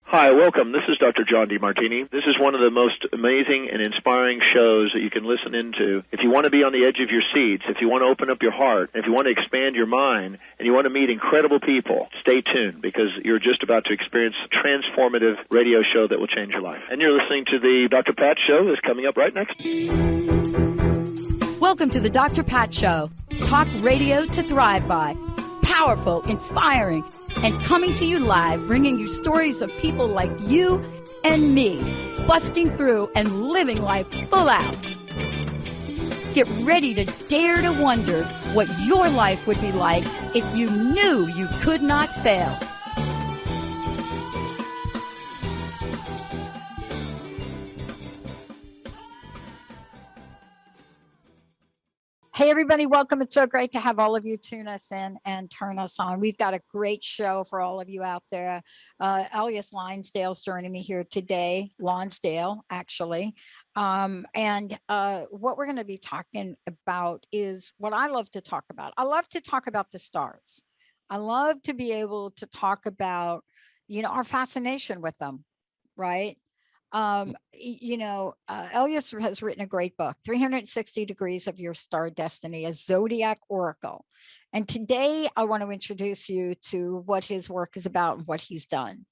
Hi, welcome. This is Dr. John DeMartini. This is one of the most amazing and inspiring shows that you can listen into. If you want to be on the edge of your seats, if you want to open up your heart, if you want to expand your mind, and you want to meet incredible people, stay tuned because you're just about to experience a transformative radio show that will change your life. And you're listening to the Dr. Pat Show that's coming up right next. Welcome to the Dr. Pat Show. Talk radio to thrive by. Powerful, inspiring, and coming to you live, bringing you stories of people like you and me, busting through and living life full out. Get ready to dare to wonder what your life would be like if you knew you could not fail. Hey, everybody, welcome. It's so great to have all of you tune us in and turn us on. We've got a great show for all of you out there. Ellias Lonsdale's joining me here today, Lonsdale, actually. What we're going to be talking about is what I love to talk about. I love to talk about the stars. I love to be able to talk about, our fascination with them, right? Ellias has written a great book, 360 Degrees of Your Star Destiny, a Zodiac Oracle. And today I want to introduce you to what his work is about and what he's done.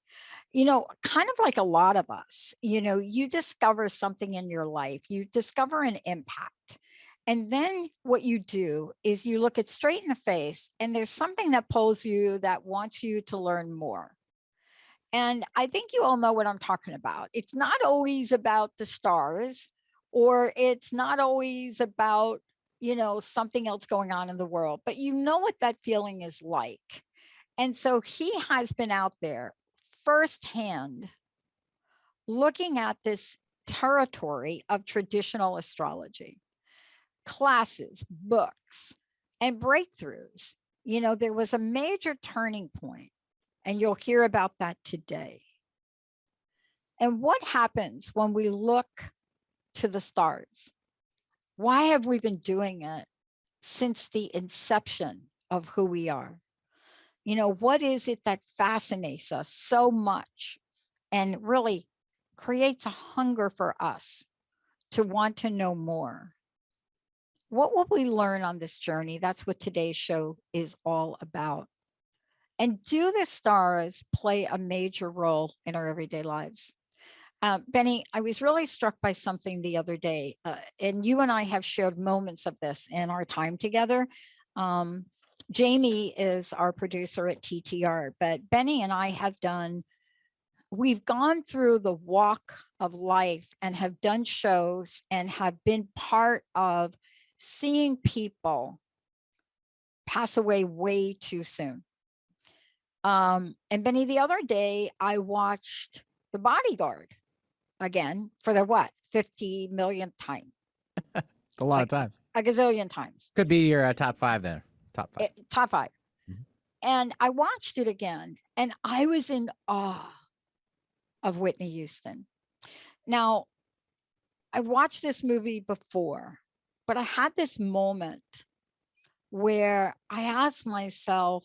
Kind of like a lot of us, you discover something in your life, you discover an impact. And then what you do is you look it straight in the face and there's something that pulls you that wants you to learn more. And I think you all know what I'm talking about. It's not always about the stars, or it's not always about, something else going on in the world, but you know what that feeling is like. And so he has been out there firsthand looking at this territory of traditional astrology, classes, books, and breakthroughs. There was a major turning point. And you'll hear about that today. And what happens when we look to the stars? Why have we been doing it since the inception of who we are? What is it that fascinates us so much and really creates a hunger for us to want to know more? What will we learn on this journey? That's what today's show is all about. And do the stars play a major role in our everyday lives? Benny, I was really struck by something the other day, and you and I have shared moments of this in our time together. Jamie is our producer at TTR, but Benny and I we've gone through the walk of life and have done shows and have been part of seeing people pass away way too soon. And Benny, the other day, I watched The Bodyguard again for the 50 millionth time. A lot of times. A gazillion times. Could be your top five there. Top five. Top five. Mm-hmm. And I watched it again, and I was in awe of Whitney Houston. Now, I've watched this movie before, but I had this moment where I asked myself,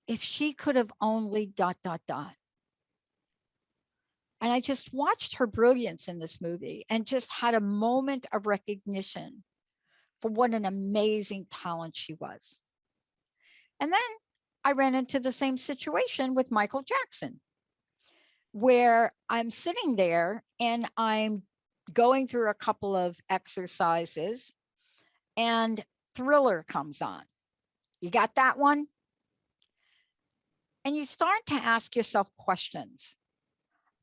if she could have only ... And I just watched her brilliance in this movie and just had a moment of recognition for what an amazing talent she was. And then I ran into the same situation with Michael Jackson, where I'm sitting there and I'm going through a couple of exercises and Thriller comes on. You got that one? And you start to ask yourself questions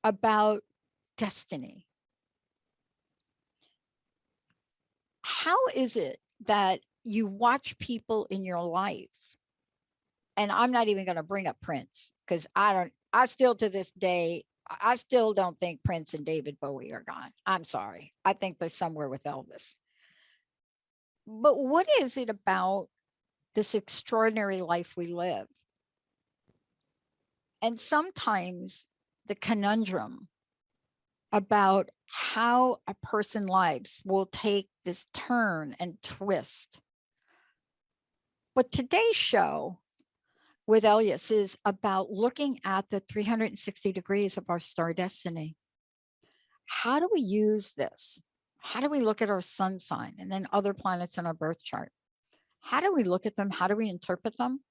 about destiny. How is it that you watch people in your life? And I'm not even going to bring up Prince, because I still to this day, I still don't think Prince and David Bowie are gone. I'm sorry. I think they're somewhere with Elvis. But what is it about this extraordinary life we live? And sometimes the conundrum about how a person's lives will take this turn and twist. But today's show with Ellias is about looking at the 360 degrees of our star destiny. How do we use this? How do we look at our sun sign and then other planets in our birth chart? How do we look at them? How do we interpret them?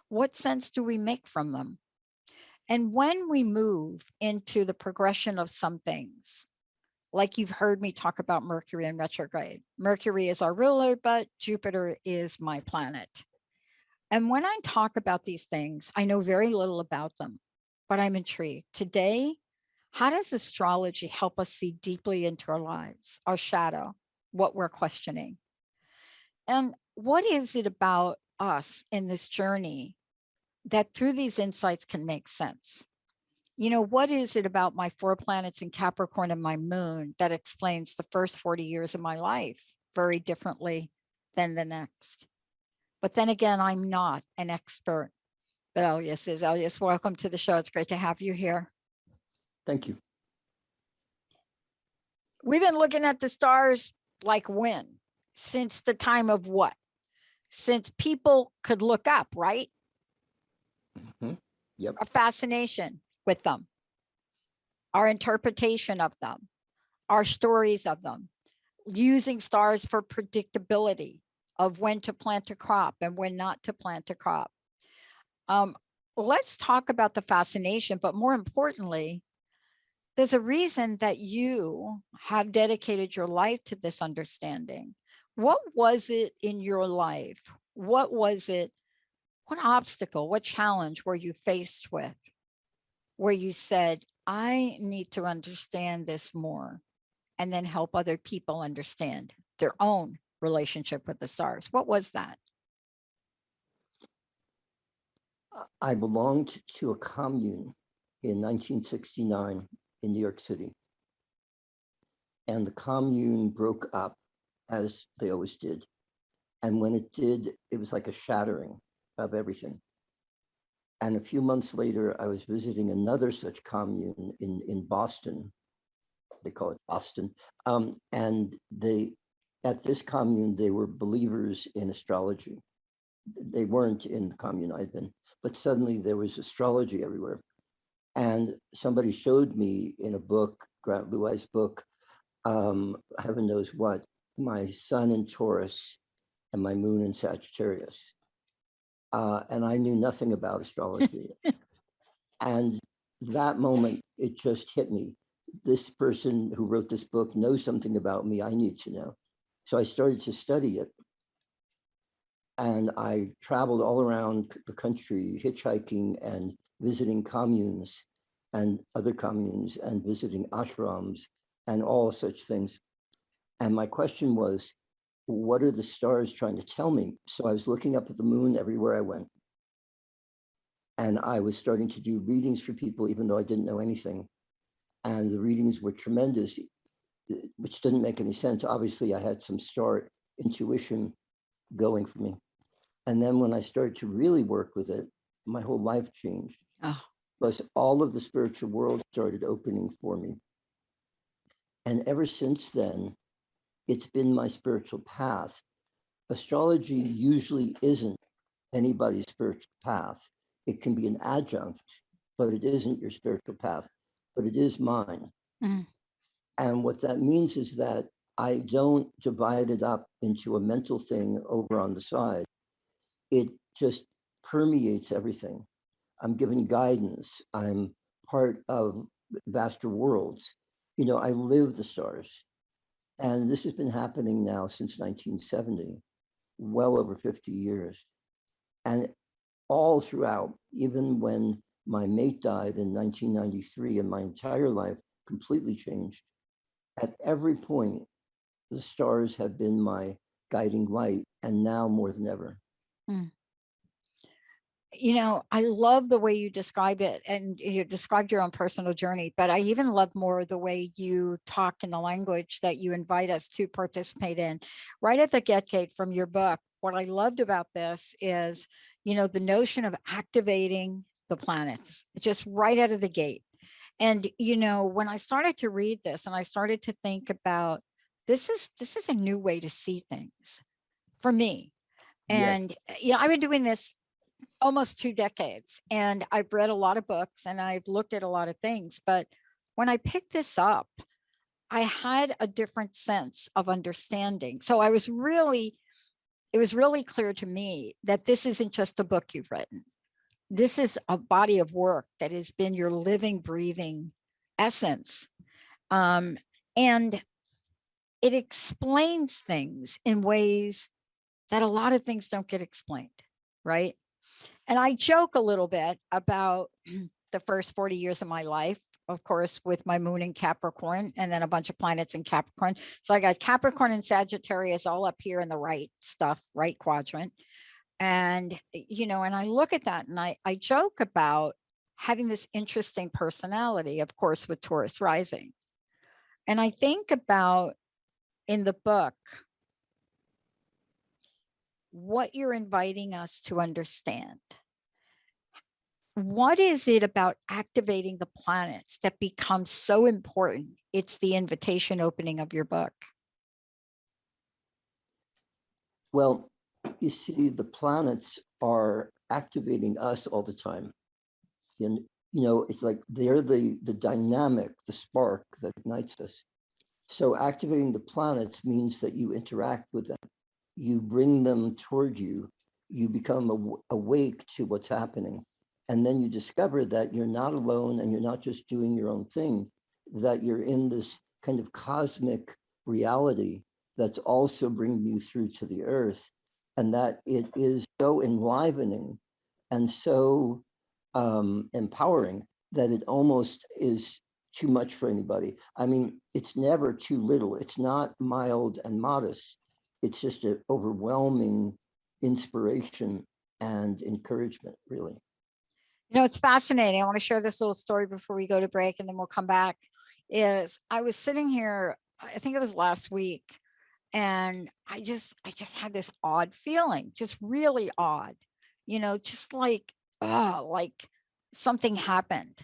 What sense do we make from them? And when we move into the progression of some things, like you've heard me talk about Mercury in retrograde, Mercury is our ruler, but Jupiter is my planet. And when I talk about these things, I know very little about them, but I'm intrigued. Today, how does astrology help us see deeply into our lives, our shadow, what we're questioning? And what is it about us in this journey that through these insights can make sense? You know, what is it about my 4 planets in Capricorn and my moon that explains the first 40 years of my life very differently than the next? But then again, I'm not an expert, but Ellias is. Ellias, welcome to the show. It's great to have you here. Thank you. We've been looking at the stars like when? Since the time of what? Since people could look up, right? Mm-hmm. Yep. A fascination with them, our interpretation of them, our stories of them, using stars for predictability of when to plant a crop and when not to plant a crop. Let's talk about the fascination, but more importantly, there's a reason that you have dedicated your life to this understanding. What was it in your life? What was it? What obstacle, what challenge were you faced with where you said, I need to understand this more and then help other people understand their own relationship with the stars? What was that? I belonged to a commune in 1969 in New York City. And the commune broke up, as they always did. And when it did, it was like a shattering of everything. And a few months later, I was visiting another such commune in Boston. They call it Boston. And at this commune, they were believers in astrology. They weren't in the commune I'd been, but suddenly there was astrology everywhere. And somebody showed me in a book, Grant Luai's book, heaven knows what, my sun in Taurus and my moon in Sagittarius. And I knew nothing about astrology. And that moment, it just hit me. This person who wrote this book knows something about me I need to know. So I started to study it. And I traveled all around the country, hitchhiking and visiting communes and other communes and visiting ashrams and all such things. And my question was, what are the stars trying to tell me? So I was looking up at the moon everywhere I went. And I was starting to do readings for people, even though I didn't know anything. And the readings were tremendous, which didn't make any sense. Obviously, I had some star intuition going for me. And then when I started to really work with it, my whole life changed. Oh. Because all of the spiritual world started opening for me. And ever since then, it's been my spiritual path. Astrology usually isn't anybody's spiritual path. It can be an adjunct, but it isn't your spiritual path, but it is mine. Mm. And what that means is that I don't divide it up into a mental thing over on the side. It just permeates everything. I'm given guidance. I'm part of vaster worlds. You know, I live the stars. And this has been happening now since 1970, well over 50 years. And all throughout, even when my mate died in 1993 and my entire life completely changed, at every point, the stars have been my guiding light, and now more than ever. Mm. You know, I love the way you describe it, and you described your own personal journey, but I even love more the way you talk in the language that you invite us to participate in. Right at the get-gate from your book, what I loved about this is, you know, the notion of activating the planets, just right out of the gate. And, when I started to read this and I started to think about this is a new way to see things for me. Yes. And, I've been doing this almost 2 decades, and I've read a lot of books and I've looked at a lot of things. But when I picked this up, I had a different sense of understanding. So it was really clear to me that this isn't just a book you've written. This is a body of work that has been your living, breathing essence. And it explains things in ways that a lot of things don't get explained, right? And I joke a little bit about the first 40 years of my life, of course, with my moon in Capricorn and then a bunch of planets in Capricorn. So I got Capricorn and Sagittarius all up here in the right quadrant. And, and I look at that and I joke about having this interesting personality, of course, with Taurus rising. And I think about in the book, what you're inviting us to understand. What is it about activating the planets that becomes so important? It's the invitation opening of your book. Well, you see, the planets are activating us all the time. And, it's like they're the dynamic, the spark that ignites us. So activating the planets means that you interact with them. You bring them toward you. You become awake to what's happening. And then you discover that you're not alone and you're not just doing your own thing, that you're in this kind of cosmic reality that's also bringing you through to the earth, and that it is so enlivening and so empowering that it almost is too much for anybody. I mean, it's never too little. It's not mild and modest. It's just an overwhelming inspiration and encouragement, really. It's fascinating. I want to share this little story before we go to break and then we'll come back. Is I was sitting here, I think it was last week, and I just had this odd feeling, just really odd, just like something happened.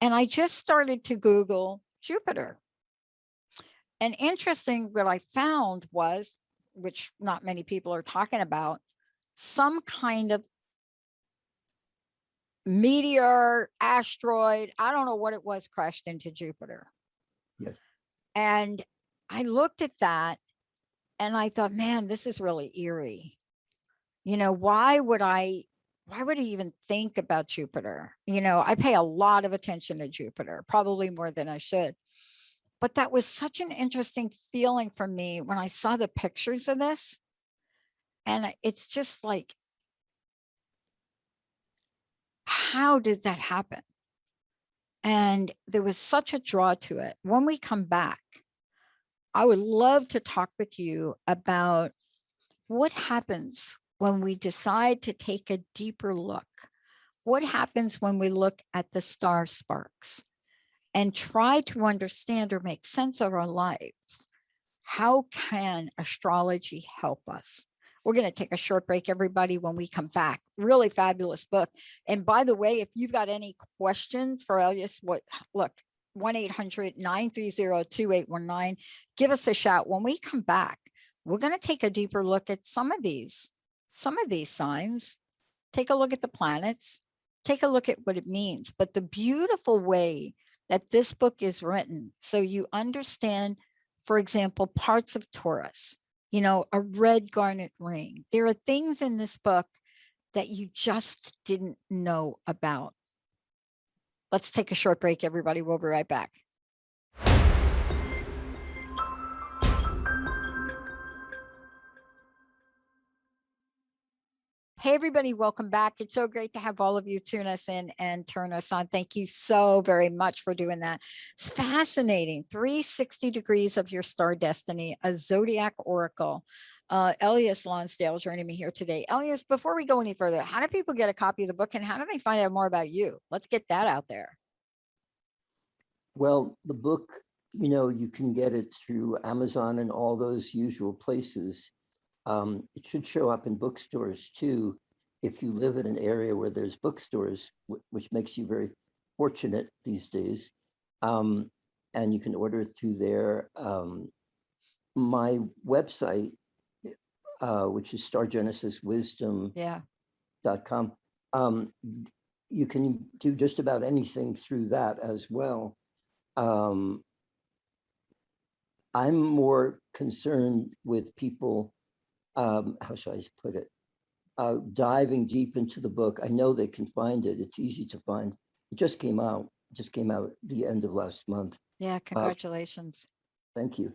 And I just started to Google Jupiter. And interesting, what I found was, which not many people are talking about, some kind of meteor, asteroid, I don't know what it was, crashed into Jupiter. Yes. And I looked at that and I thought, man, this is really eerie. Why would I even think about Jupiter? I pay a lot of attention to Jupiter, probably more than I should. But that was such an interesting feeling for me when I saw the pictures of this. And it's just like, how did that happen? And there was such a draw to it. When we come back, I would love to talk with you about what happens when we decide to take a deeper look. What happens when we look at the star sparks and try to understand or make sense of our lives? How can astrology help us? We're going to take a short break, everybody. When we come back, really fabulous book. And by the way, if you've got any questions for Ellias, look, 1-800-930-2819, give us a shout. When we come back, we're going to take a deeper look at some of these signs, take a look at the planets, take a look at what it means. But the beautiful way that this book is written, so you understand, for example, parts of Taurus, a red garnet ring. There are things in this book that you just didn't know about. Let's take a short break, everybody. We'll be right back. Hey, everybody, welcome back. It's so great to have all of you tune us in and turn us on. Thank you so very much for doing that. It's fascinating. 360 degrees of your star destiny, a Zodiac oracle. Ellias Lonsdale joining me here today. Ellias, before we go any further, how do people get a copy of the book and how do they find out more about you? Let's get that out there. Well, the book, you can get it through Amazon and all those usual places. It should show up in bookstores too, if you live in an area where there's bookstores, which makes you very fortunate these days. And you can order it through there. My website, which is stargenesiswisdom.com, you can do just about anything through that as well. I'm more concerned with people, how shall I put it, diving deep into the book. I know they can find it. It's easy to find. It just came out the end of last month. Yeah, congratulations. Thank you.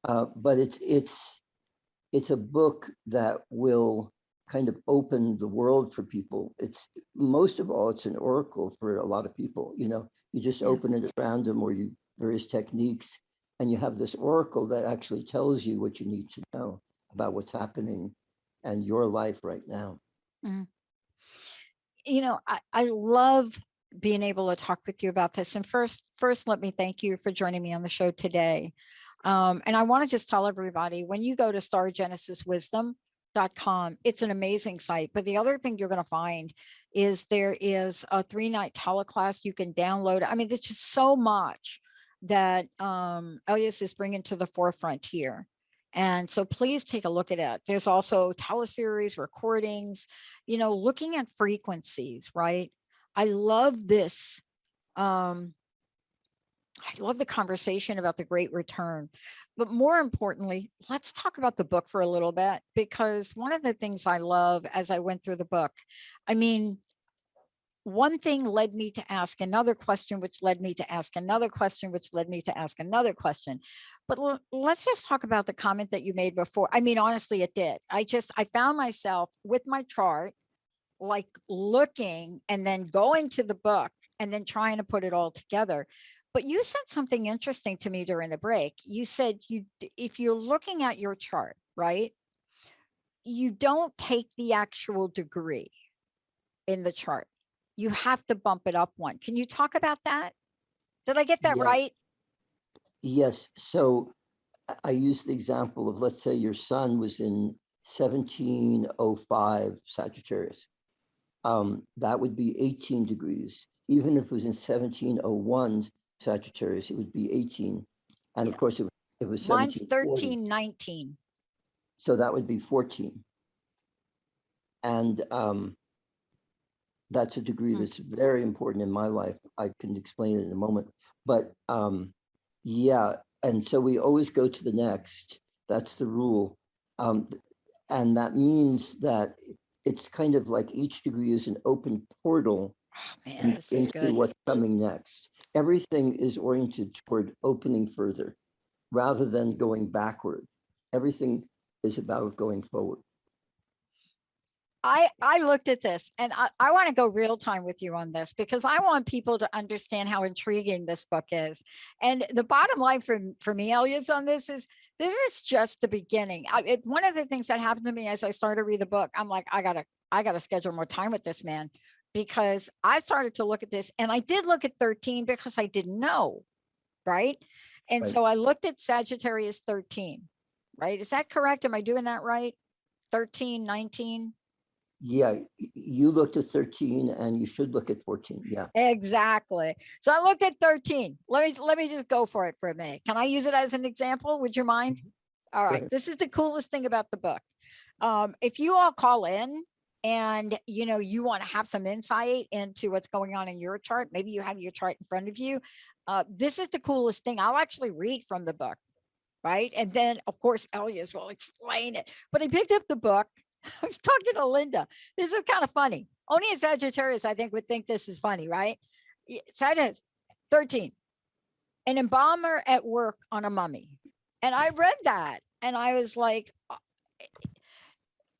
But it's a book that will kind of open the world for people. It's most of all, it's an oracle for a lot of people. You know, you just open it at random, or you various techniques, and you have this oracle that actually tells you what you need to know about what's happening and your life right now. Mm. You know, I love being able to talk with you about this. And first, let me thank you for joining me on the show today. And I want to just tell everybody, when you go to stargenesiswisdom.com, it's an amazing site. But the other thing you're going to find is there is a 3-night teleclass you can download. I mean, there's just so much that Ellias is bringing to the forefront here. And so please take a look at it. There's also teleseries, recordings, you know, looking at frequencies, right? I love this. I love the conversation about the Great Return, but more importantly, let's talk about the book for a little bit, because one of the things I love as I went through the book, I mean, one thing led me to ask another question, which led me to ask another question, which led me to ask another question. But let's just talk about the comment that you made before. I mean, honestly, it did. I found myself with my chart, like looking and then going to the book and then trying to put it all together. But you said something interesting to me during the break. You said if you're looking at your chart, right, you don't take the actual degree in the chart. You have to bump it up one. Can you talk about that? Did I get that right? Yes. So I use the example of, let's say your sun was in 1705 Sagittarius. That would be 18 degrees. Even if it was in 1701 Sagittarius, it would be 18. And of course, it was mine's 1319. So that would be 14. And that's a degree that's very important in my life. I can explain it in a moment. But yeah, and so we always go to the next. That's the rule. And that means that it's kind of like each degree is an open portal into what's coming next. Everything is oriented toward opening further rather than going backward. Everything is about going forward. I looked at this, and I want to go real time with you on this, because I want people to understand how intriguing this book is. And the bottom line for me, Ellias, on this is just the beginning. One of the things that happened to me as I started to read the book, I'm like, I gotta schedule more time with this man, because I started to look at this, and I did look at 13 because I didn't know, right? And so I looked at Sagittarius 13, right? Is that correct? Am I doing that right? 13, 19? Yeah, you looked at 13 and you should look at 14. Yeah, exactly. So I looked at 13. Let me just go for it for a minute. Can I use it as an example? Would you mind? All right. This is the coolest thing about the book. If you all call in and you want to have some insight into what's going on in your chart, maybe you have your chart in front of you. This is the coolest thing. I'll actually read from the book, right? And then of course Ellias will explain it. But I picked up the book. I was talking to Linda. This is kind of funny. Only a Sagittarius, I think, would think this is funny, right? Sagittarius 13, an embalmer at work on a mummy. And I read that and I was like,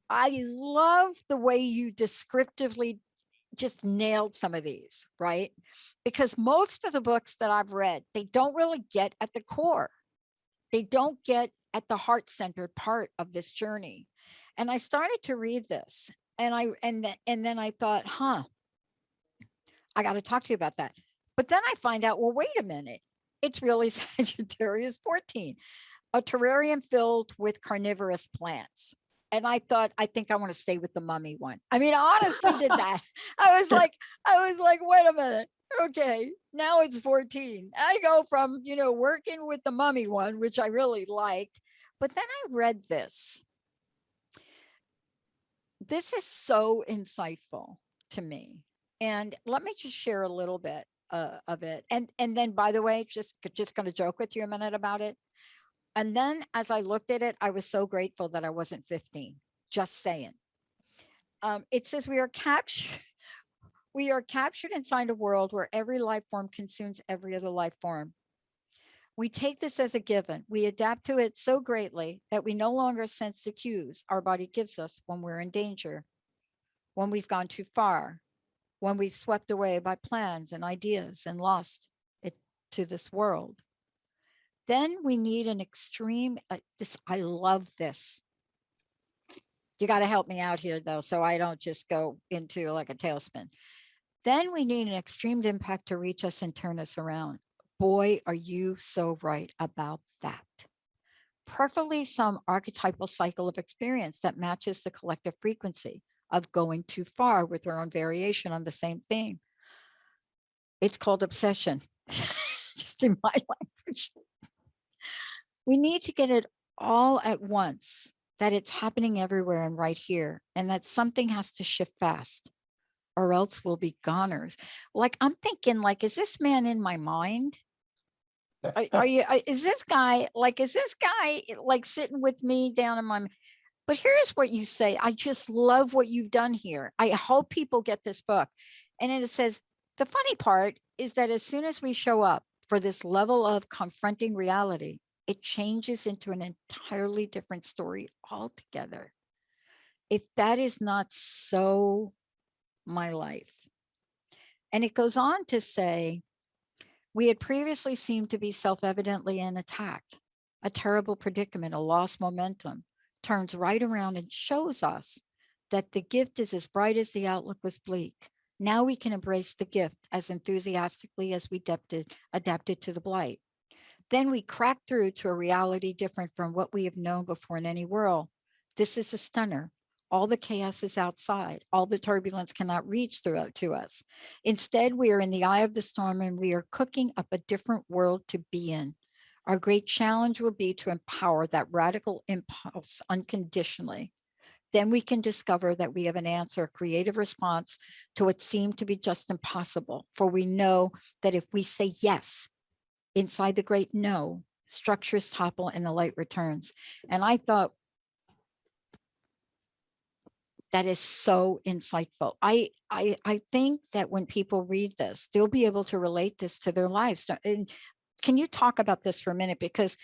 I love the way you descriptively just nailed some of these, right? Because most of the books that I've read, they don't really get at the core. They don't get at the heart-centered part of this journey. And I started to read this, and then I thought, I got to talk to you about that. But then I find out, well, wait a minute, it's really Sagittarius 14, a terrarium filled with carnivorous plants. And I thought, I think I want to stay with the mummy one. I mean, I honestly did that. I was like, wait a minute. Okay, now it's 14. I go from, working with the mummy one, which I really liked, but then I read this. This is so insightful to me. And let me just share a little bit of it. And then, by the way, just going to joke with you a minute about it. And then as I looked at it, I was so grateful that I wasn't 15. Just saying. It says we are captured inside a world where every life form consumes every other life form. We take this as a given. We adapt to it so greatly that we no longer sense the cues our body gives us when we're in danger, when we've gone too far, when we've swept away by plans and ideas and lost it to this world. Then we need an extreme, I love this. You got to help me out here though, so I don't just go into like a tailspin. Then we need an extreme impact to reach us and turn us around. Boy, are you so right about that. Preferably some archetypal cycle of experience that matches the collective frequency of going too far with our own variation on the same theme. It's called obsession, just in my language. We need to get it all at once, that it's happening everywhere and right here, and that something has to shift fast, or else we'll be goners. Like, I'm thinking, like, is this man in my mind? Are you, is this guy like sitting with me down in my, but here's what you say. I just love what you've done here. I hope people get this book. And then it says, the funny part is that as soon as we show up for this level of confronting reality, it changes into an entirely different story altogether. If that is not so my life. And it goes on to say, we had previously seemed to be self-evidently in attack, a terrible predicament, a lost momentum, turns right around and shows us that the gift is as bright as the outlook was bleak. Now we can embrace the gift as enthusiastically as we adapted to the blight. Then we crack through to a reality different from what we have known before in any world. This is a stunner. All the chaos is outside. All the turbulence cannot reach through to us. Instead, we are in the eye of the storm and we are cooking up a different world to be in. Our great challenge will be to empower that radical impulse unconditionally. Then we can discover that we have an answer, a creative response to what seemed to be just impossible. For we know that if we say yes, inside the great no, structures topple and the light returns. And I thought, that is so insightful. I think that when people read this, they'll be able to relate this to their lives. And can you talk about this for a minute? Because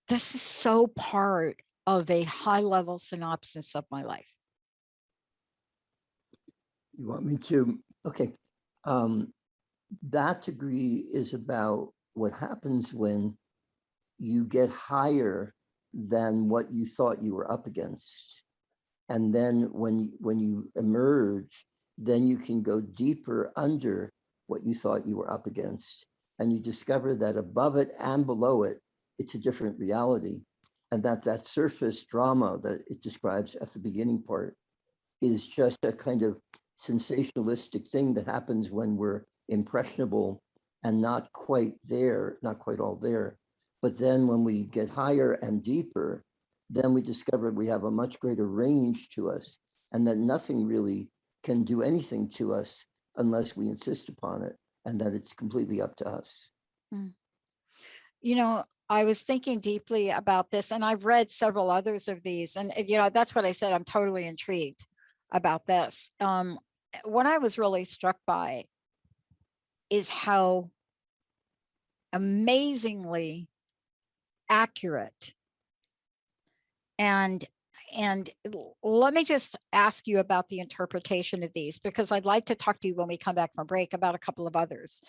this is so part of a high-level synopsis of my life. You want me to? Okay. That degree is about what happens when you get higher than what you thought you were up against. And then when you emerge, then you can go deeper under what you thought you were up against. And you discover that above it and below it, it's a different reality. And that surface drama that it describes at the beginning part is just a kind of sensationalistic thing that happens when we're impressionable and not quite there, not quite all there. But then when we get higher and deeper, then we discover we have a much greater range to us and that nothing really can do anything to us unless we insist upon it, and that it's completely up to us. You know, I was thinking deeply about this, and I've read several others of these, and that's what I said. I'm totally intrigued about this. What I was really struck by is how amazingly accurate and let me just ask you about the interpretation of these, because I'd like to talk to you when we come back from break about a couple of others.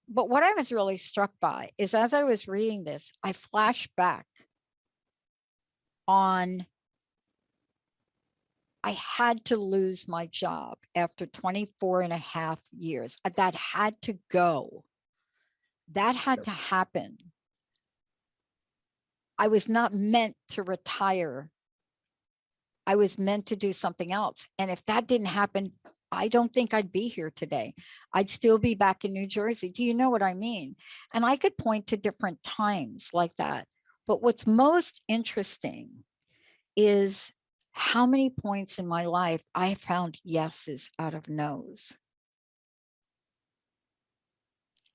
But what I was really struck by is, as I was reading this, I flashed back on, I had to lose my job after 24 and a half years. That had to go. That had to happen. I was not meant to retire. I was meant to do something else. And if that didn't happen, I don't think I'd be here today. I'd still be back in New Jersey. Do you know what I mean? And I could point to different times like that. But what's most interesting is how many points in my life I found yeses out of no's.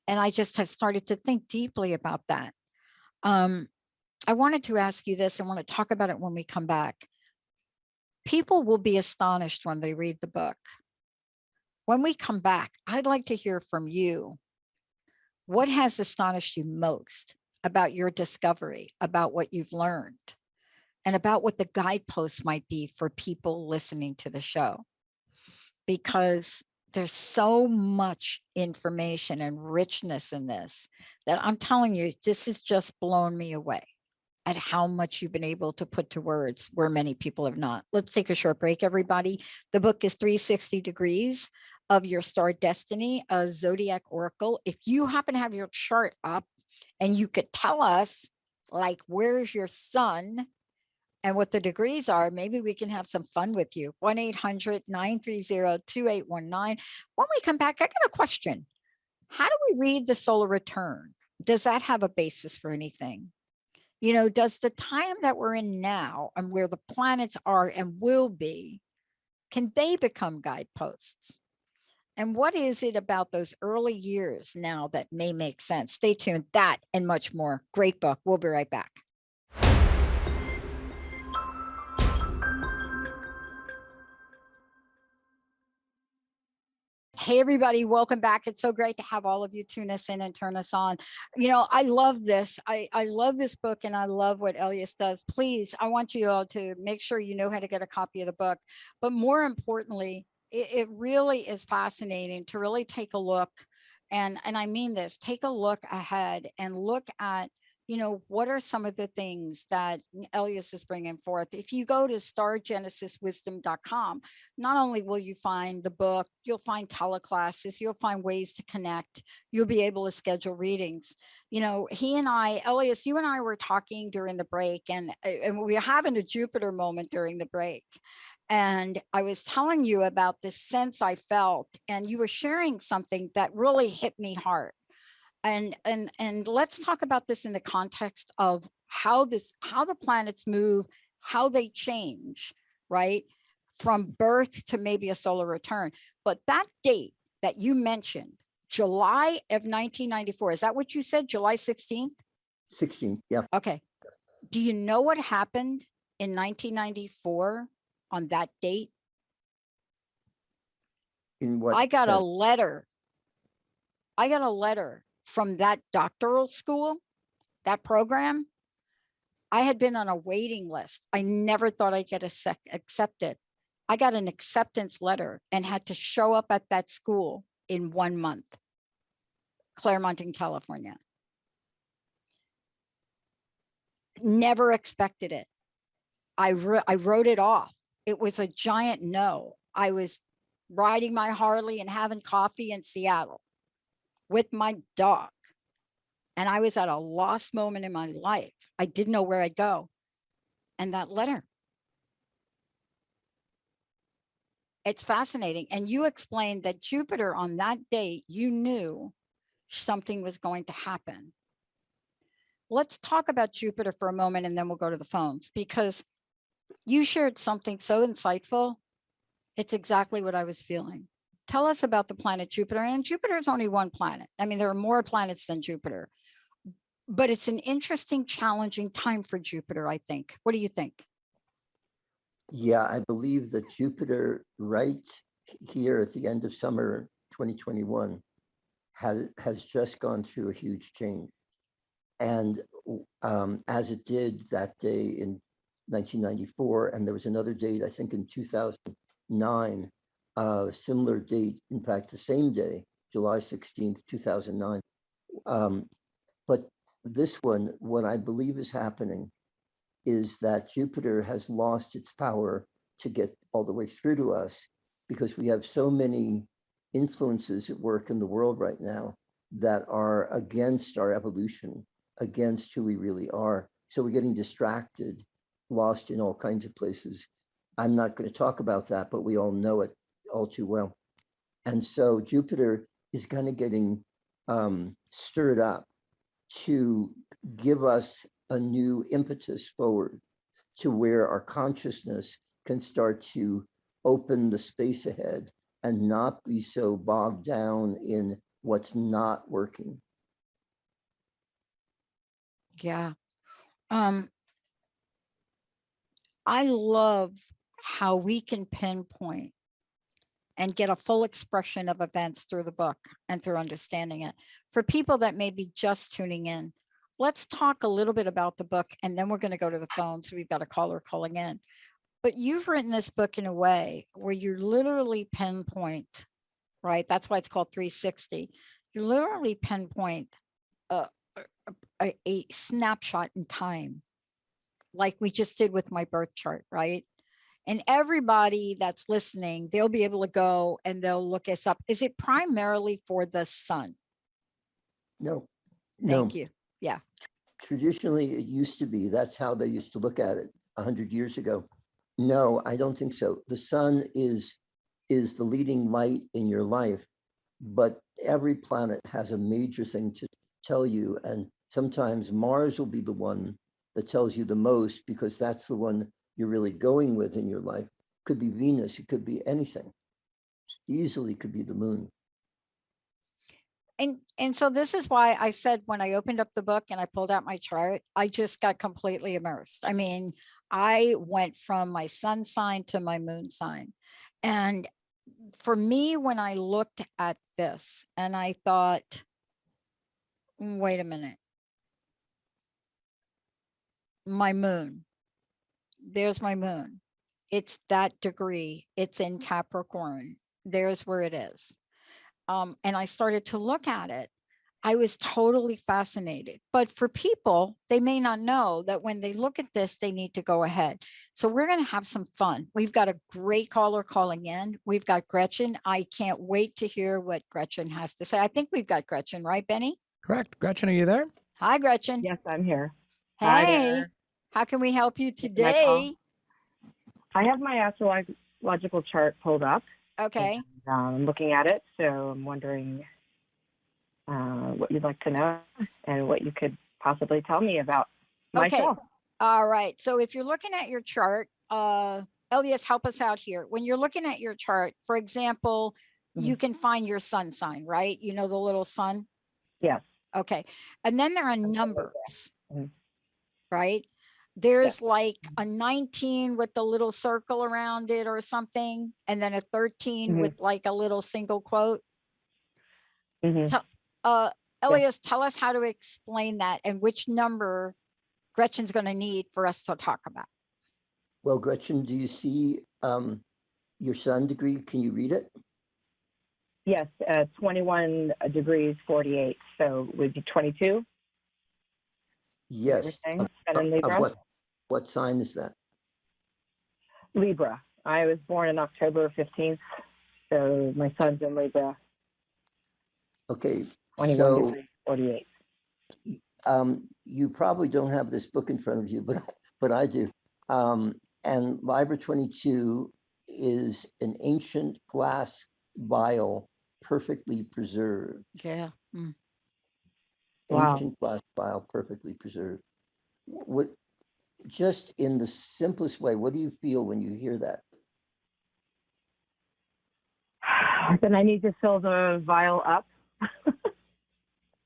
And I just have started to think deeply about that. I wanted to ask you this. I want to talk about it when we come back. People will be astonished when they read the book. When we come back, I'd like to hear from you. What has astonished you most about your discovery, about what you've learned, and about what the guideposts might be for people listening to the show? Because there's so much information and richness in this that I'm telling you, this has just blown me away at how much you've been able to put to words where many people have not. Let's take a short break, everybody. The book is 360 Degrees of Your Star Destiny, a Zodiac Oracle. If you happen to have your chart up and you could tell us, like, where's your sun and what the degrees are, maybe we can have some fun with you. 1-800-930-2819. When we come back, I got a question. How do we read the solar return? Does that have a basis for anything? You know, does the time that we're in now and where the planets are and will be, can they become guideposts? And what is it about those early years now that may make sense? Stay tuned. That and much more. Great book. We'll be right back. Hey, everybody, welcome back. It's so great to have all of you tune us in and turn us on. You know, I love this. I love this book and I love what Ellias does. Please, I want you all to make sure you know how to get a copy of the book. But more importantly, it really is fascinating to really take a look. And I mean this, take a look ahead and look at, you know, what are some of the things that Ellias is bringing forth? If you go to stargenesiswisdom.com, not only will you find the book, you'll find teleclasses, you'll find ways to connect, you'll be able to schedule readings. You know, he and I, Ellias, you and I were talking during the break, and we were having a Jupiter moment during the break. And I was telling you about this sense I felt, and you were sharing something that really hit me hard. And let's talk about this in the context of how the planets move, how they change, right? From birth to maybe a solar return. But that date that you mentioned, July of 1994, is that what you said? July 16th? 16, yeah. Okay. Do you know what happened in 1994 on that date? In what I got a sense? letter from that doctoral school, that program. I had been on a waiting list. I never thought I'd get accepted. I got an acceptance letter and had to show up at that school in 1 month, Claremont in California. Never expected it. I wrote it off. It was a giant no. I was riding my Harley and having coffee in Seattle with my dog. And I was at a lost moment in my life. I didn't know where I'd go. And that letter. It's fascinating. And you explained that Jupiter on that date, you knew something was going to happen. Let's talk about Jupiter for a moment and then we'll go to the phones, because you shared something so insightful. It's exactly what I was feeling. Tell us about the planet Jupiter. And Jupiter is only one planet. I mean, there are more planets than Jupiter, but it's an interesting, challenging time for Jupiter, I think. What do you think? Yeah, I believe that Jupiter right here at the end of summer 2021 has just gone through a huge change. And as it did that day in 1994, and there was another date, I think in 2009, a similar date, in fact, the same day, July 16th, 2009. But this one, what I believe is happening is that Jupiter has lost its power to get all the way through to us, because we have so many influences at work in the world right now that are against our evolution, against who we really are. So we're getting distracted, lost in all kinds of places. I'm not going to talk about that, but we all know it all too well. And so Jupiter is kind of getting stirred up to give us a new impetus forward to where our consciousness can start to open the space ahead and not be so bogged down in what's not working. Yeah. I love how we can pinpoint and get a full expression of events through the book and through understanding it. For people that may be just tuning in, let's talk a little bit about the book, and then we're going to go to the phones. We've got a caller calling in. But you've written this book in a way where you literally pinpoint, right? That's why it's called 360. You literally pinpoint a snapshot in time, like we just did with my birth chart, right? And everybody that's listening, they'll be able to go and they'll look us up. Is it primarily for the sun? No, Thank no. you. Yeah. Traditionally, it used to be. That's how they used to look at it 100 years ago. No, I don't think so. The sun is the leading light in your life, but every planet has a major thing to tell you. And sometimes Mars will be the one that tells you the most because that's the one you're really going with in your life. Could be Venus, it could be anything. Easily could be the moon. And so this is why I said when I opened up the book and I pulled out my chart, I just got completely immersed. I mean, I went from my sun sign to my moon sign. And for me, when I looked at this and I thought, wait a minute, my moon, there's my moon. It's that degree. It's in Capricorn. There's where it is. And I started to look at it. I was totally fascinated. But for people, they may not know that when they look at this, they need to go ahead. So we're going to have some fun. We've got a great caller calling in. We've got Gretchen. I can't wait to hear what Gretchen has to say. I think we've got Gretchen, right, Benny? Correct. Gretchen, are you there? Hi, Gretchen. Yes, I'm here. Hi Hey, there. how can we help you Taking my call. today? I have my astrological chart pulled up. Okay. And, I'm looking at it, so I'm wondering what you'd like to know and what you could possibly tell me about myself. All right. So if you're looking at your chart, Elias, help us out here. When you're looking at your chart, for example, you can find your sun sign, right? You know, the little sun. Yes. Okay. And then there are numbers, Mhm. right? There's like a 19 with the little circle around it or something, and then a 13 with like a little single quote. Elias, tell us how to explain that and which number Gretchen's going to need for us to talk about. Well, Gretchen, do you see your sun degree? Can you read it? Yes, 21 degrees 48, so would be 22. Yes. What sign is that? Libra. I was born on October 15th, so my son's in Libra. Okay, 21 degrees 48. You probably don't have this book in front of you, but I do. And Libra 22 is an ancient glass vial, perfectly preserved. Yeah. Ancient glass vial, perfectly preserved. What? Just in the simplest way, what do you feel when you hear that? Then I need to fill the vial up.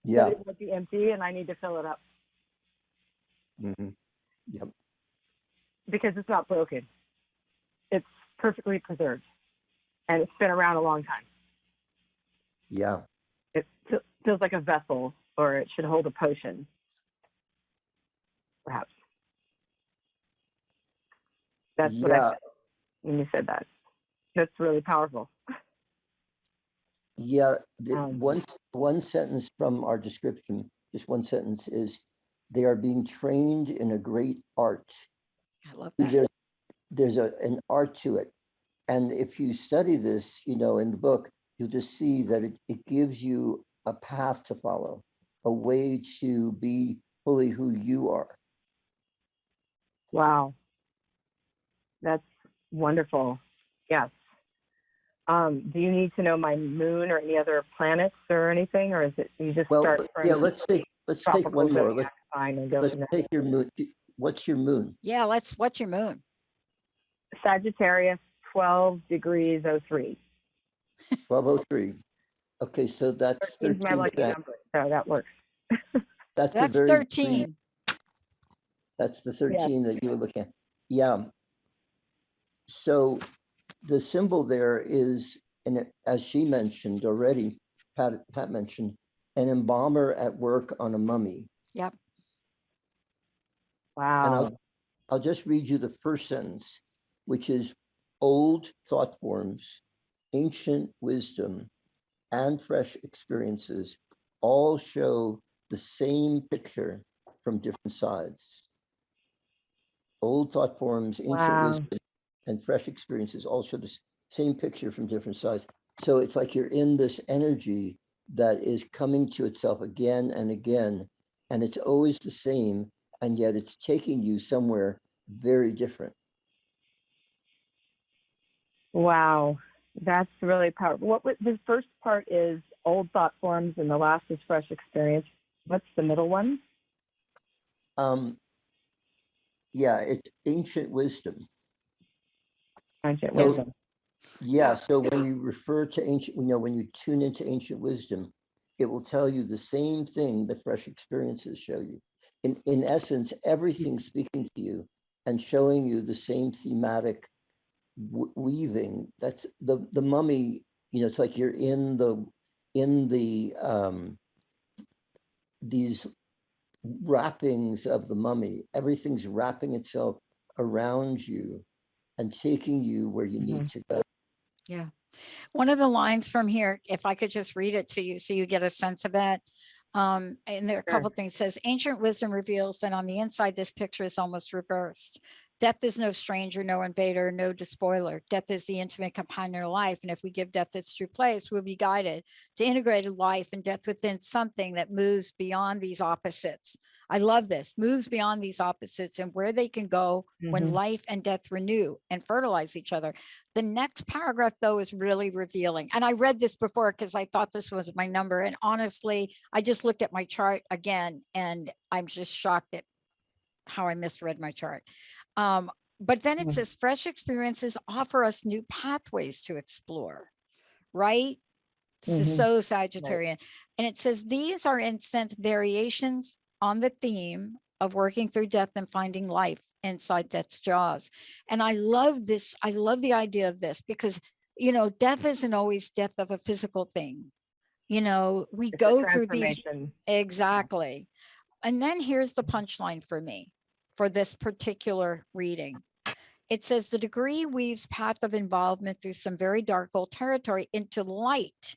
Yeah. It won't be empty, and I need to fill it up. Yep. Because it's not broken. It's perfectly preserved, and it's been around a long time. Yeah. It feels like a vessel, or it should hold a potion, perhaps. That's what I said when you said that. That's really powerful. Yeah, one sentence from our description, just one sentence, is they are being trained in a great art. I love that. There's an art to it. And if you study this, you know, in the book, you'll just see that it gives you a path to follow, a way to be fully who you are. Wow. That's wonderful. Yes. Do you need to know my moon or any other planets or anything, or is it you just Well, start from yeah, let's take tropical one more. zodiac sign and go Let's from there? take your moon. What's your moon? Yeah, what's your moon? Sagittarius, 12 degrees 03. 1203. Okay, so that's 13 is my 13 lucky Sag. number, so that works. That's the That's very 13. that's the 13 that you were looking at. Yeah. So the symbol there is, and as she mentioned already, Pat mentioned, an embalmer at work on a mummy. Yep. And Wow. I'll just read you the first sentence, which is old thought forms, ancient wisdom, and fresh experiences all show the same picture from different sides. Old thought forms, ancient wisdom, and fresh experiences all show the same picture from different sides. So it's like you're in this energy that is coming to itself again and again, and it's always the same, and yet it's taking you somewhere very different. Wow. That's really powerful. What the first part is old thought forms and the last is fresh experience. What's the middle one? Yeah, it's ancient wisdom. Ancient So, wisdom. yeah, so when you refer to ancient, when you tune into ancient wisdom, it will tell you the same thing the fresh experiences show you. In essence, everything's speaking to you and showing you the same thematic weaving. That's the mummy, it's like you're in the these wrappings of the mummy. Everything's wrapping itself around you and taking you where you need to go. Yeah. One of the lines from here, if I could just read it to you so you get a sense of that. And there are a couple things. It says ancient wisdom reveals that on the inside, this picture is almost reversed. Death is no stranger, no invader, no despoiler. Death is the intimate companion of life. And if we give death its true place, we'll be guided to integrated life and death within something that moves beyond these opposites. I love this, moves beyond these opposites and where they can go when life and death renew and fertilize each other. The next paragraph, though, is really revealing. And I read this before because I thought this was my number. And honestly, I just looked at my chart again, and I'm just shocked at how I misread my chart. But then it says fresh experiences offer us new pathways to explore, right? So Sagittarian. Right. And it says these are instant variations on the theme of working through death and finding life inside death's jaws. And I love this. I love the idea of this because, death isn't always death of a physical thing. We go through these. Exactly. And then here's the punchline for me for this particular reading. It says the degree weaves path of involvement through some very dark old territory into light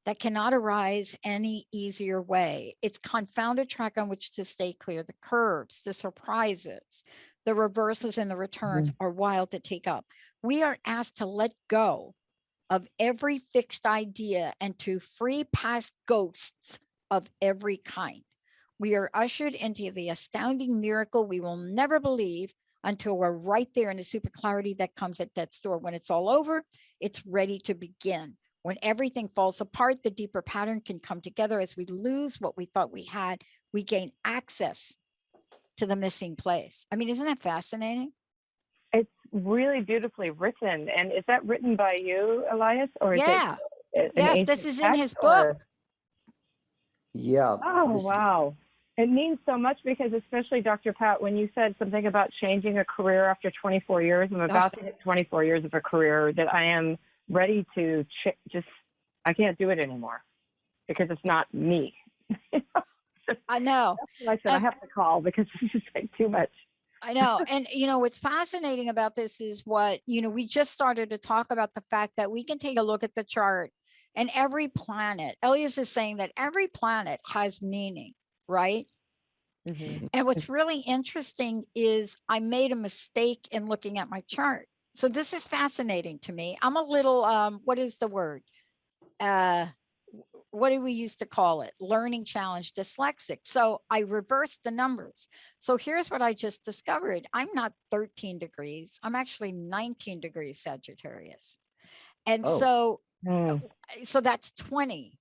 that cannot arise any easier way. It's confounded track on which to stay clear. The curves, the surprises, the reversals and the returns are wild to take up. We are asked to let go of every fixed idea and to free past ghosts of every kind. We are ushered into the astounding miracle we will never believe until we're right there in the super clarity that comes at death's door. When it's all over, it's ready to begin. When everything falls apart, the deeper pattern can come together. As we lose what we thought we had, we gain access to the missing place. I mean, isn't that fascinating? It's really beautifully written. And is that written by you, Elias? Or is it yes, this is in his book. Yeah. Oh, wow. It means so much because, especially Dr. Pat, when you said something about changing a career after 24 years, I'm about to hit 24 years of a career that I am ready to I can't do it anymore because it's not me. I know. That's what I said. I have to call because it's just like too much. I know. And, what's fascinating about this is we just started to talk about the fact that we can take a look at the chart and every planet, Ellias is saying that every planet has meaning, right? And what's really interesting is I made a mistake in looking at my chart. So this is fascinating to me. I'm a little, what is the word? What do we used to call it? Learning challenge, dyslexic. So I reversed the numbers. So here's what I just discovered. I'm not 13 degrees. I'm actually 19 degrees Sagittarius. And Oh. so that's 20.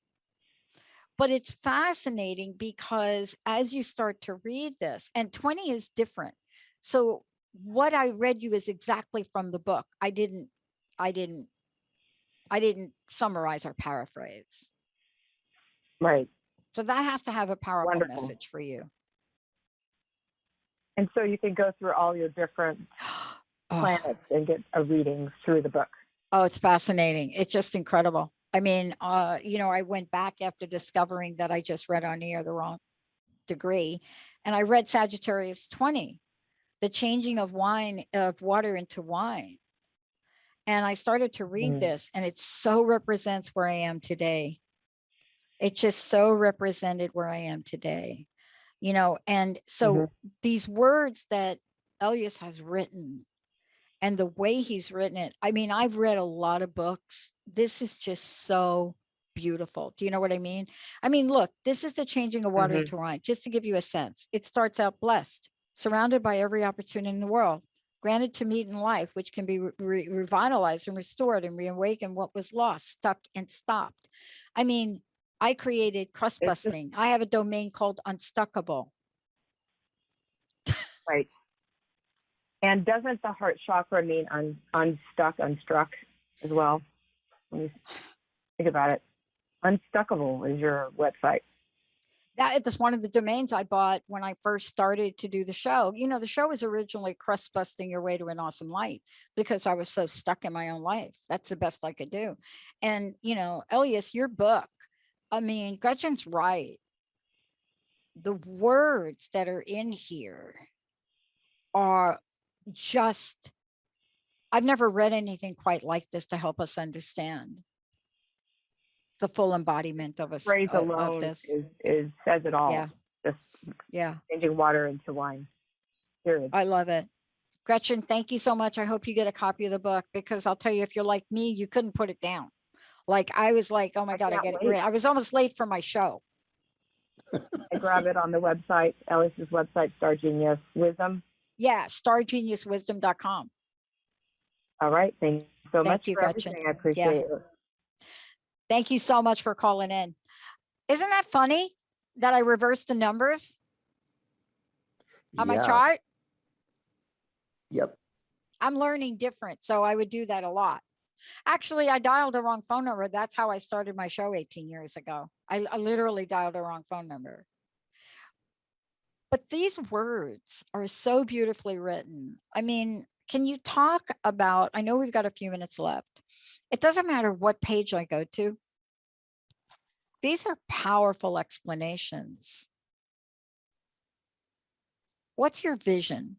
But it's fascinating because as you start to read this, and 20 is different. So what I read you is exactly from the book. I didn't summarize or paraphrase. Right. So that has to have a powerful Wonderful. message for you. And so you can go through all your different planets and get a reading through the book. Oh, it's fascinating. It's just incredible. I mean, I went back after discovering that I just read on air the wrong degree, and I read Sagittarius 20, the changing of water into wine. And I started to read this, and it so represents where I am today. It just so represented where I am today, and so these words that Ellias has written and the way he's written it. I mean, I've read a lot of books. This is just so beautiful. Do you know what I mean? I mean, look, this is the changing of water into wine, just to give you a sense. It starts out blessed, surrounded by every opportunity in the world, granted to meet in life, which can be revitalized and restored and reawaken what was lost, stuck, and stopped. I mean, I created crust busting. I have a domain called Unstuckable. Right. And doesn't the heart chakra mean unstruck as well? When you think about it, Unstuckable is your website. That is one of the domains I bought when I first started to do the show. The show was originally crust busting your way to an awesome life because I was so stuck in my own life. That's the best I could do. And, Ellias, your book, I mean, Gretchen's right. The words that are in here are just, I've never read anything quite like this to help us understand the full embodiment of Phrase of alone this. is says it all. Yeah. Just Yeah. changing water into wine. Period. I love it. Gretchen, thank you so much. I hope you get a copy of the book, because I'll tell you, if you're like me, you couldn't put it down. Like I was like, oh my God, I get it. I was almost late for my show. I grab it on the website, Ellias's website, Star Genius Wisdom. Yeah, stargeniuswisdom.com. All right. Thank you so much you, for Gretchen. everything. I appreciate it. Thank you so much for calling in. Isn't that funny that I reversed the numbers on my chart? Yep. I'm learning different, so I would do that a lot. Actually, I dialed the wrong phone number. That's how I started my show 18 years ago. I literally dialed the wrong phone number. But these words are so beautifully written. I mean, can you talk about, I know we've got a few minutes left. It doesn't matter what page I go to. These are powerful explanations. What's your vision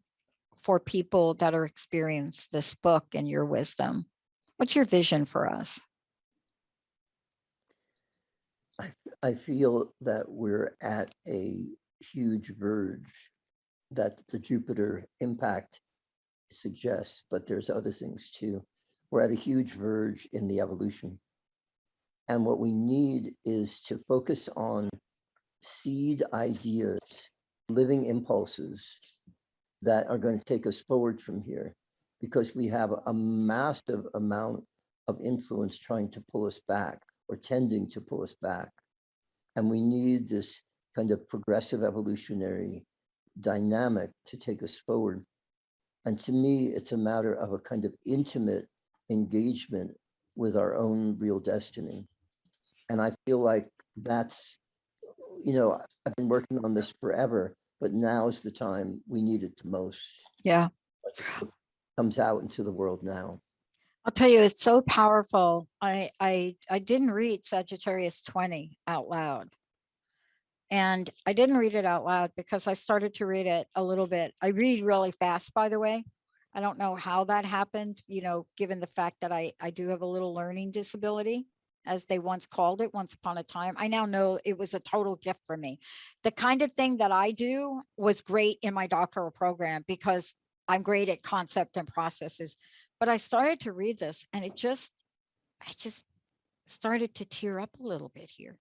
for people that are experiencing this book and your wisdom? What's your vision for us? I feel that we're at a huge verge that the Jupiter impact suggests, but there's other things too. We're at a huge verge in the evolution. And what we need is to focus on seed ideas, living impulses that are going to take us forward from here, because we have a massive amount of influence trying to pull us back or tending to pull us back. And we need this kind of progressive evolutionary dynamic to take us forward. And to me, it's a matter of a kind of intimate engagement with our own real destiny. And I feel like that's, I've been working on this forever, but now's the time we need it the most. Yeah. It comes out into the world now. I'll tell you, it's so powerful. I didn't read Sagittarius 20 out loud. And I didn't read it out loud because I started to read it a little bit. I read really fast, by the way. I don't know how that happened, given the fact that I do have a little learning disability, as they once called it once upon a time. I now know it was a total gift for me. The kind of thing that I do was great in my doctoral program because I'm great at concept and processes. But I started to read this and I just started to tear up a little bit here.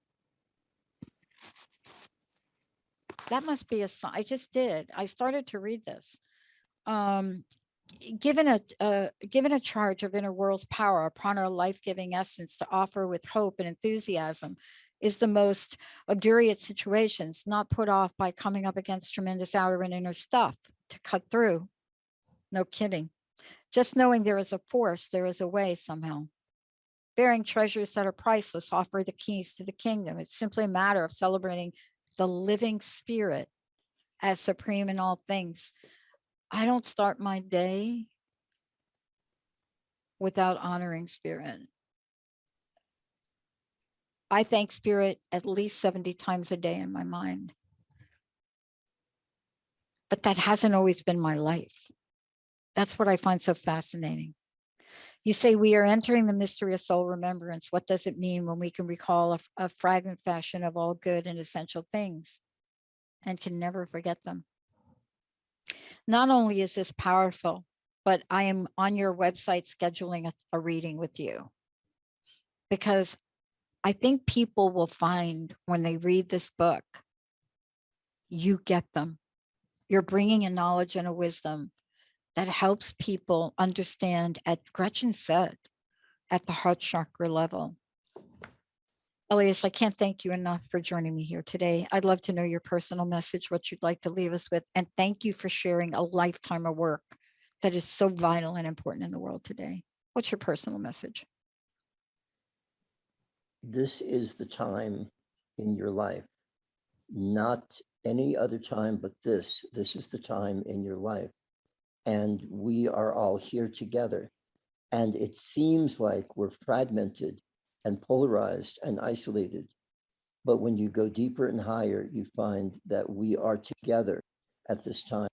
That must be a sign. I just did. I started to read this. given a charge of inner world's power upon our life-giving essence to offer with hope and enthusiasm is the most obdurate situations, not put off by coming up against tremendous outer and inner stuff to cut through. No kidding. Just knowing there is a force, there is a way somehow. Bearing treasures that are priceless, offer the keys to the kingdom. It's simply a matter of celebrating the living spirit as supreme in all things. I don't start my day without honoring spirit. I thank spirit at least 70 times a day in my mind. But that hasn't always been my life. That's what I find so fascinating. You say we are entering the mystery of soul remembrance. What does it mean when we can recall a fragment fashion of all good and essential things and can never forget them? Not only is this powerful, but I am on your website scheduling a reading with you, because I think people will find when they read this book, you get them. You're bringing a knowledge and a wisdom that helps people understand, as Gretchen said, at the heart chakra level. Ellias, I can't thank you enough for joining me here today. I'd love to know your personal message, what you'd like to leave us with, and thank you for sharing a lifetime of work that is so vital and important in the world today. What's your personal message? This is the time in your life, not any other time, but this is the time in your life. And we are all here together. And it seems like we're fragmented and polarized and isolated. But when you go deeper and higher, you find that we are together at this time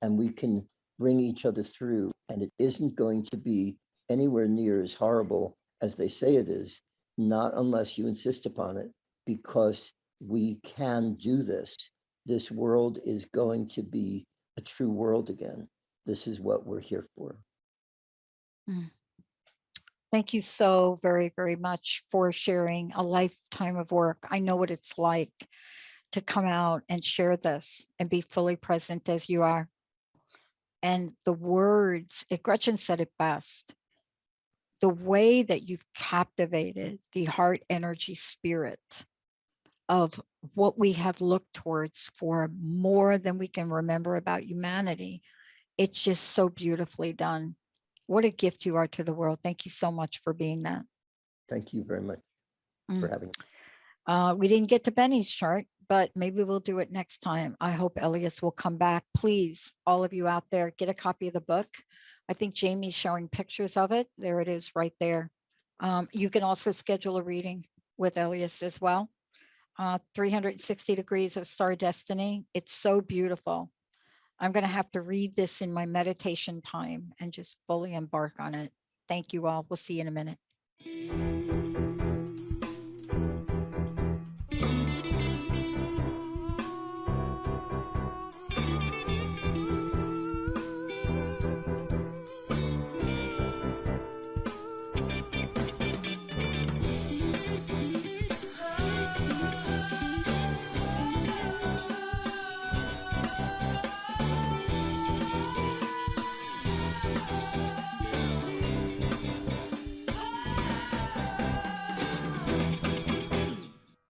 and we can bring each other through. And it isn't going to be anywhere near as horrible as they say it is, not unless you insist upon it, because we can do this. This world is going to be a true world again. This is what we're here for. Thank you so very, very much for sharing a lifetime of work. I know what it's like to come out and share this and be fully present as you are. And the words, Gretchen said it best, the way that you've captivated the heart energy spirit of what we have looked towards for more than we can remember about humanity. It's just so beautifully done. What a gift you are to the world. Thank you so much for being that. Thank you very much for having me. We didn't get to Benny's chart, but maybe we'll do it next time. I hope Ellias will come back. Please, all of you out there, get a copy of the book. I think Jamie's showing pictures of it. There it is right there. You can also schedule a reading with Ellias as well. 360 degrees of star destiny. It's so beautiful. I'm going to have to read this in my meditation time and just fully embark on it. Thank you all. We'll see you in a minute.